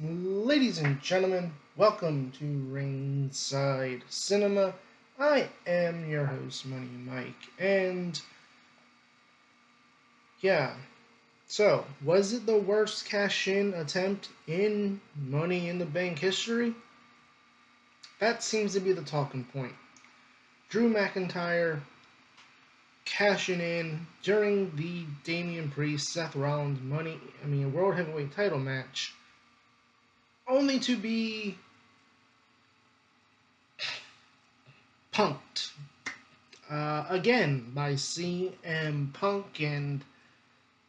Ladies and gentlemen, welcome to Ringside Cinema. I am your host, Money Mike, and yeah, so was it the worst cash-in attempt in Money in the Bank history? That seems to be the talking point. Drew McIntyre cashing in during the Damian Priest Seth Rollins World Heavyweight title match, only to be punked again by CM Punk. And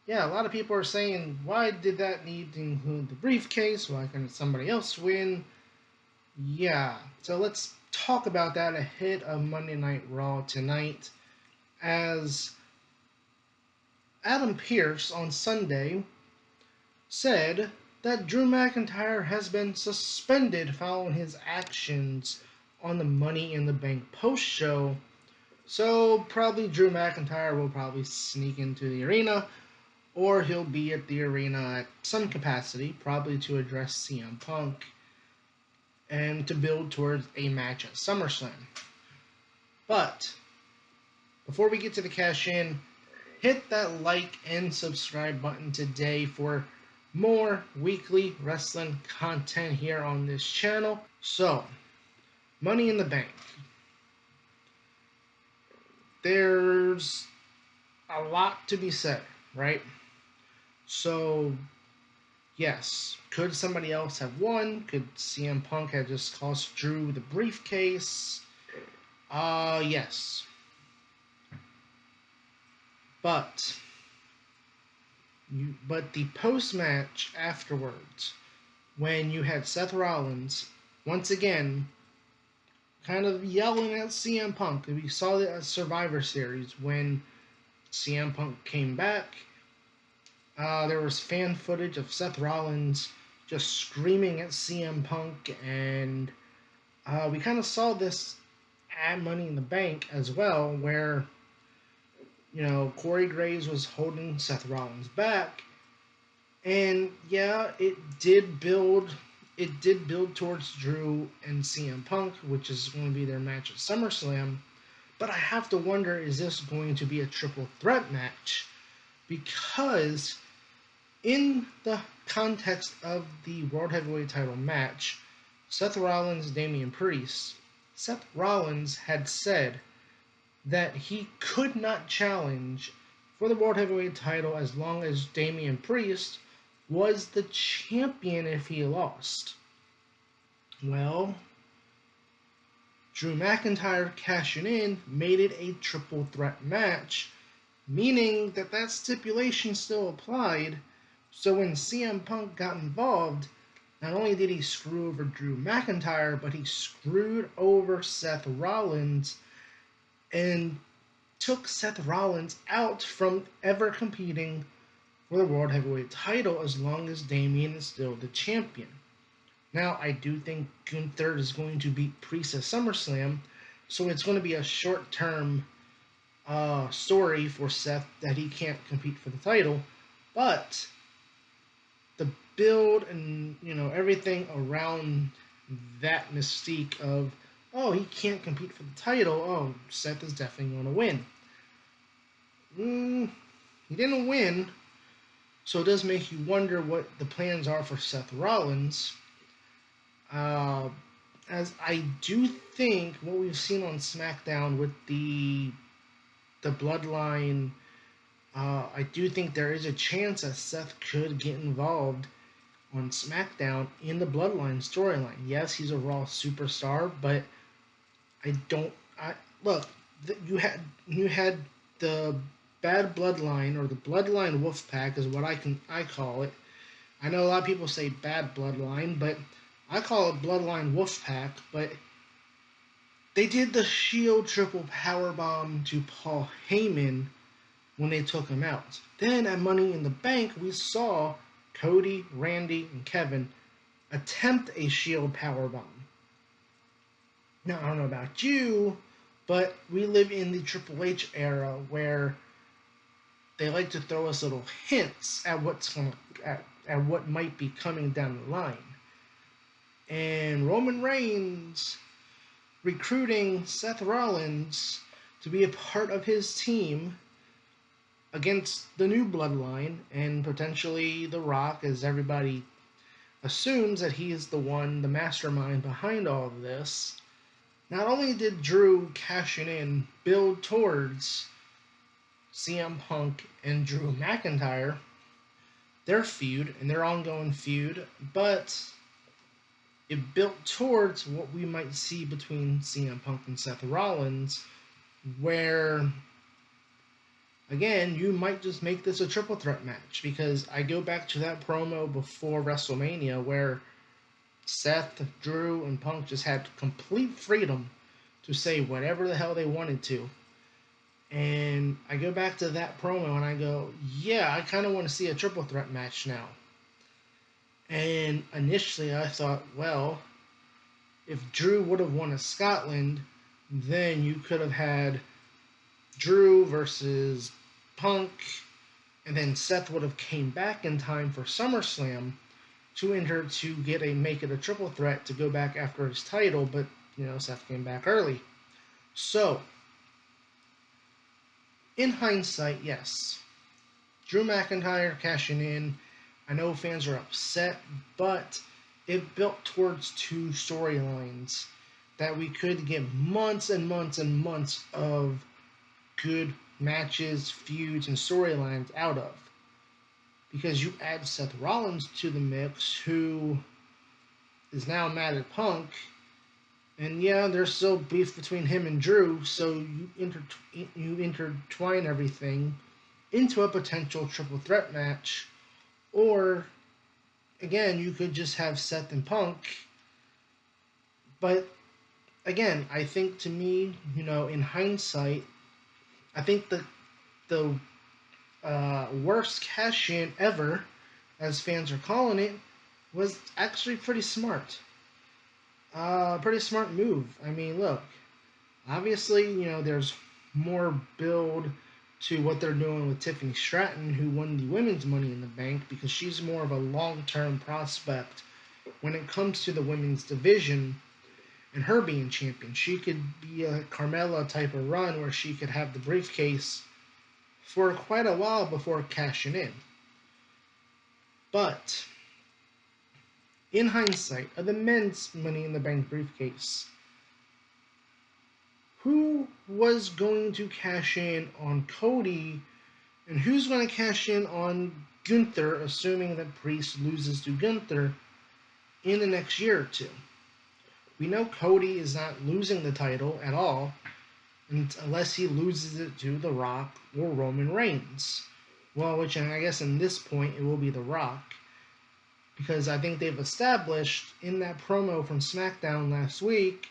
yeah, a lot of people are saying, why did that need to include the briefcase? Why couldn't somebody else win? Yeah, so let's talk about that ahead of Monday Night Raw tonight, as Adam Pearce on Sunday said that Drew McIntyre has been suspended following his actions on the Money in the Bank post show. So probably Drew McIntyre will probably sneak into the arena, or he'll be at the arena at some capacity, probably to address CM Punk and to build towards a match at SummerSlam. But before we get to the cash in, hit that like and subscribe button today for more weekly wrestling content here on this channel. So, Money in the Bank. There's a lot to be said, right? So, yes, could somebody else have won? Could CM Punk have just cost Drew the briefcase? Yes. But the post-match afterwards, when you had Seth Rollins once again kind of yelling at CM Punk, we saw it at Survivor Series when CM Punk came back. There was fan footage of Seth Rollins just screaming at CM Punk, and we kind of saw this at Money in the Bank as well, where Corey Graves was holding Seth Rollins back, and yeah, it did build towards Drew and CM Punk, which is going to be their match at SummerSlam. But I have to wonder, is this going to be a triple threat match? Because in the context of the World Heavyweight title match, Seth Rollins, Damian Priest, Seth Rollins had said that he could not challenge for the World Heavyweight title as long as Damian Priest was the champion if he lost. Well, Drew McIntyre cashing in made it a triple threat match, meaning that stipulation still applied. So when CM Punk got involved, not only did he screw over Drew McIntyre, but he screwed over Seth Rollins and took Seth Rollins out from ever competing for the World Heavyweight title as long as Damian is still the champion. Now, I do think Gunther is going to beat Priest at SummerSlam, so it's going to be a short-term story for Seth that he can't compete for the title, but the build and everything around that mystique of, oh, he can't compete for the title, oh, Seth is definitely going to win. He didn't win, so it does make you wonder what the plans are for Seth Rollins. As I do think what we've seen on SmackDown with the Bloodline, I do think there is a chance that Seth could get involved on SmackDown in the Bloodline storyline. Yes, he's a Raw superstar, but you had the Bad Bloodline, or the Bloodline Wolfpack is what I call it. I know a lot of people say Bad Bloodline, but I call it Bloodline Wolfpack. But they did the Shield triple powerbomb to Paul Heyman when they took him out. Then at Money in the Bank, we saw Cody, Randy, and Kevin attempt a Shield powerbomb. Now, I don't know about you, but we live in the Triple H era where they like to throw us little hints at what might be coming down the line. and Roman Reigns recruiting Seth Rollins to be a part of his team against the new bloodline and potentially The Rock, as everybody assumes that he is the mastermind behind all of this. Not only did Drew cashing in build towards CM Punk and Drew McIntyre, their feud and their ongoing feud, but it built towards what we might see between CM Punk and Seth Rollins, where again, you might just make this a triple threat match, because I go back to that promo before WrestleMania where Seth, Drew, and Punk just had complete freedom to say whatever the hell they wanted to. And I go back to that promo and I go, yeah, I kind of want to see a triple threat match now. And initially I thought, well, if Drew would have won at Scotland, then you could have had Drew versus Punk, and then Seth would have came back in time for SummerSlam to enter to make it a triple threat to go back after his title, but Seth came back early. So in hindsight, yes, Drew McIntyre cashing in. I know fans are upset, but it built towards two storylines that we could get months and months and months of good matches, feuds, and storylines out of. Because you add Seth Rollins to the mix, who is now mad at Punk, and yeah, there's still beef between him and Drew, so you intertwine everything into a potential triple threat match, or again, you could just have Seth and Punk. But again, I think to me, in hindsight, I think the worst cash in ever, as fans are calling it, was actually pretty smart. Pretty smart move. I mean, look, obviously, there's more build to what they're doing with Tiffany Stratton, who won the women's Money in the Bank, because she's more of a long-term prospect when it comes to the women's division and her being champion. She could be a Carmella type of run where she could have the briefcase for quite a while before cashing in. But in hindsight, of the men's Money in the Bank briefcase, who was going to cash in on Cody, and who's going to cash in on Gunther, assuming that Priest loses to Gunther in the next year or two? We know Cody is not losing the title at all, unless he loses it to The Rock or Roman Reigns. Well, which I guess in this point it will be The Rock, because I think they've established in that promo from SmackDown last week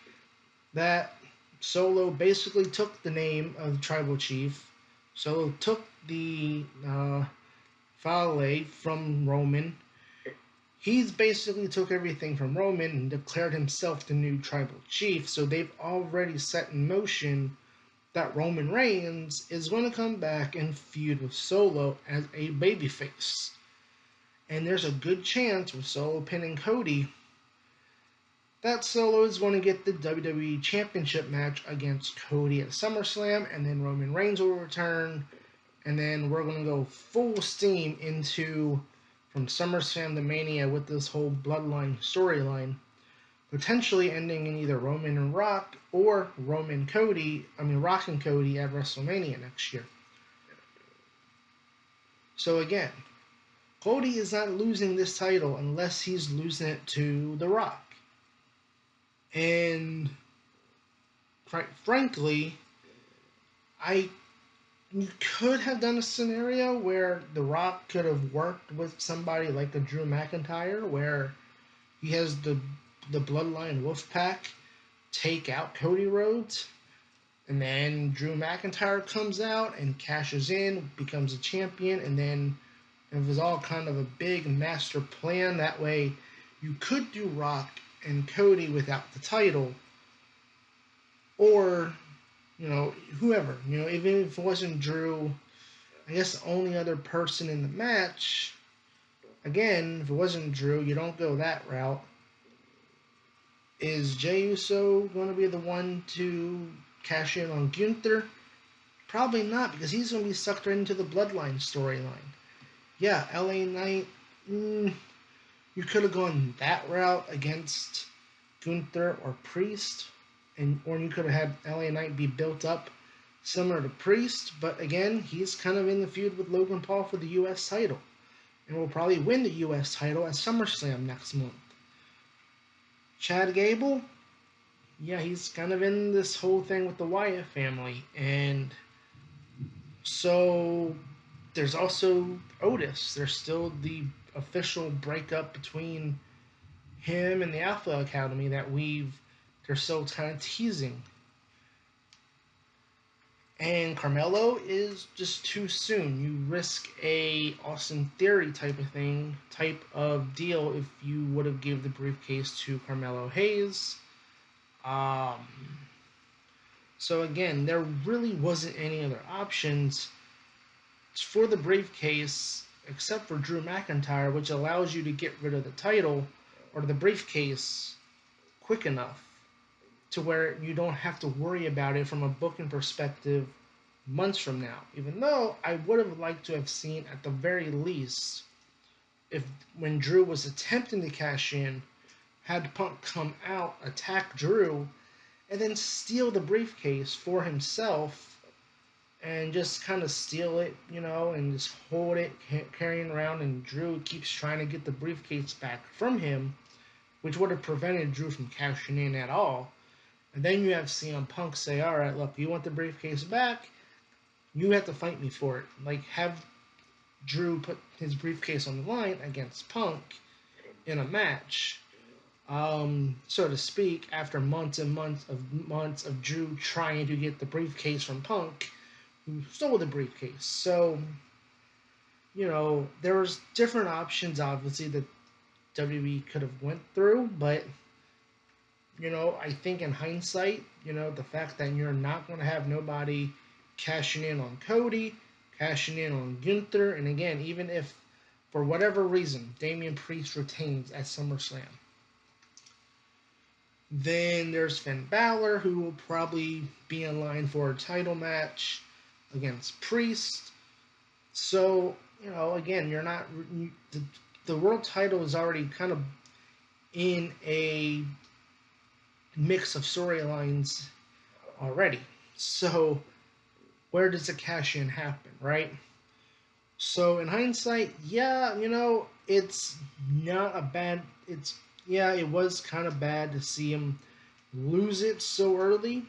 that Solo basically took the name of the Tribal Chief. Solo took the Fale from Roman. He's basically took everything from Roman and declared himself the new Tribal Chief. So they've already set in motion that Roman Reigns is going to come back and feud with Solo as a babyface. And there's a good chance with Solo pinning Cody that Solo is going to get the WWE Championship match against Cody at SummerSlam, and then Roman Reigns will return, and then we're going to go full steam into from SummerSlam to Mania with this whole Bloodline storyline, potentially ending in either Roman and Rock or Rock and Cody at WrestleMania next year. So again, Cody is not losing this title unless he's losing it to The Rock. And quite frankly, you could have done a scenario where The Rock could have worked with somebody like a Drew McIntyre, where he has the Bloodline Wolfpack take out Cody Rhodes, and then Drew McIntyre comes out and cashes in, becomes a champion, and then it was all kind of a big master plan. That way, you could do Rock and Cody without the title, or whoever, even if it wasn't Drew. I guess the only other person in the match, again, if it wasn't Drew, you don't go that route. Is Jey Uso going to be the one to cash in on Gunther? Probably not, because he's going to be sucked right into the Bloodline storyline. Yeah, LA Knight, you could have gone that route against Gunther or Priest, or you could have had LA Knight be built up similar to Priest, but again, he's kind of in the feud with Logan Paul for the U.S. title, and will probably win the U.S. title at SummerSlam next month. Chad Gable, yeah, he's kind of in this whole thing with the Wyatt family, and so there's also Otis. There's still the official breakup between him and the Alpha Academy that they're still kind of teasing. And Carmelo is just too soon. You risk a Austin Theory type of deal if you would have given the briefcase to Carmelo Hayes. So again, there really wasn't any other options for the briefcase except for Drew McIntyre, which allows you to get rid of the title or the briefcase quick enough to where you don't have to worry about it from a booking perspective months from now. Even though I would have liked to have seen at the very least, if when Drew was attempting to cash in, had Punk come out, attack Drew, and then steal the briefcase for himself and just kind of steal it, and just hold it, carrying around, and Drew keeps trying to get the briefcase back from him, which would have prevented Drew from cashing in at all. And then you have CM Punk say, all right, look, you want the briefcase back? You have to fight me for it. Like, have Drew put his briefcase on the line against Punk in a match, so to speak, after months and months of Drew trying to get the briefcase from Punk, who stole the briefcase. So, there was different options, obviously, that WWE could have went through, but I think in hindsight, the fact that you're not going to have nobody cashing in on Cody, cashing in on Gunther, and again, even if for whatever reason Damian Priest retains at SummerSlam, then there's Finn Balor, who will probably be in line for a title match against Priest. So, again, you're not the world title is already kind of in a mix of storylines already. So where does the cash in happen, right? So in hindsight, yeah, it's not a bad. It was kind of bad to see him lose it so early,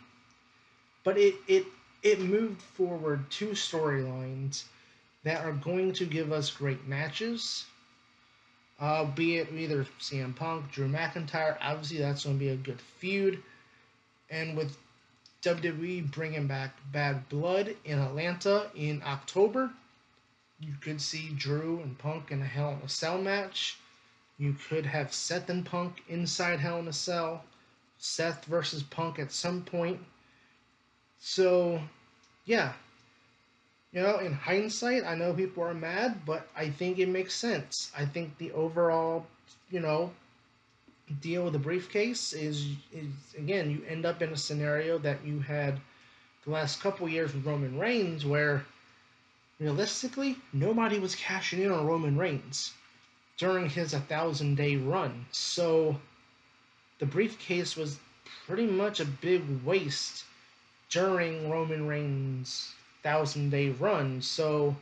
but it moved forward two storylines that are going to give us great matches. Be it either CM Punk, Drew McIntyre, obviously that's going to be a good feud. And with WWE bringing back Bad Blood in Atlanta in October, you could see Drew and Punk in a Hell in a Cell match. You could have Seth and Punk inside Hell in a Cell. Seth versus Punk at some point. So, yeah. In hindsight, I know people are mad, but I think it makes sense. I think the overall, deal with the briefcase is again, you end up in a scenario that you had the last couple years with Roman Reigns, where realistically nobody was cashing in on Roman Reigns during his 1,000-day run. So the briefcase was pretty much a big waste during Roman Reigns' 1,000-day run. So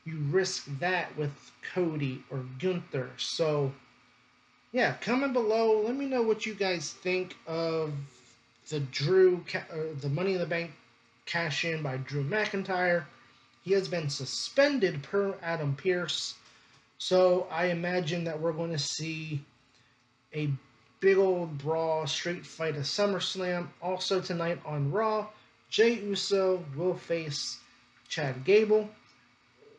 you risk that with Cody or Gunther. So yeah, comment below. Let me know what you guys think of the the Money in the Bank cash in by Drew McIntyre. He has been suspended per Adam Pearce, so I imagine that we're going to see a big old brawl, street fight at SummerSlam. Also tonight on Raw, Jey Uso will face Chad Gable,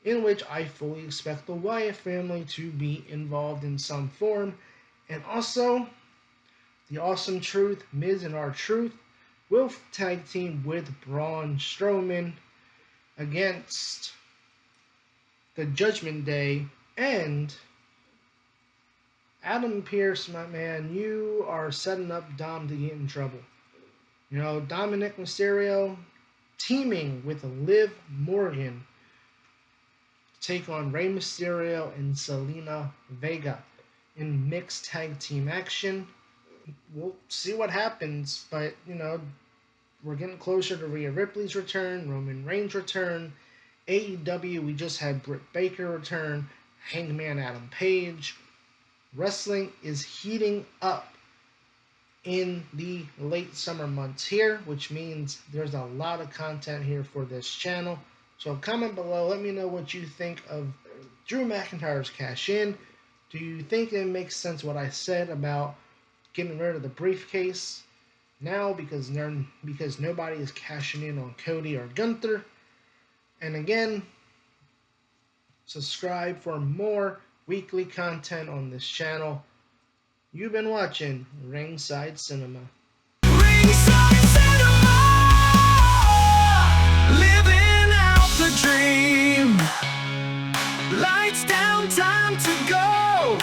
in which I fully expect the Wyatt family to be involved in some form. And also, the Awesome Truth, Miz and R-Truth, will tag team with Braun Strowman against the Judgment Day and Adam Pearce, my man, you are setting up Dom to get in trouble. You know, Dominic Mysterio teaming with Liv Morgan to take on Rey Mysterio and Selena Vega in mixed tag team action. We'll see what happens, but you know, we're getting closer to Rhea Ripley's return, Roman Reigns' return, AEW. We just had Britt Baker return, Hangman Adam Page. Wrestling is heating up in the late summer months here, which means there's a lot of content here for this channel. So comment below, let me know what you think of Drew McIntyre's cash in. Do you think it makes sense what I said about getting rid of the briefcase now because nobody is cashing in on Cody or Gunther? And again, subscribe for more weekly content on this channel. You've been watching Ringside Cinema. Ringside Cinema, living out the dream. Lights down, time to go.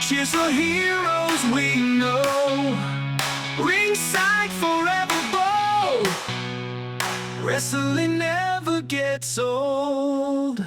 Cheers for heroes we know. Ringside forever bold. Wrestling never gets old.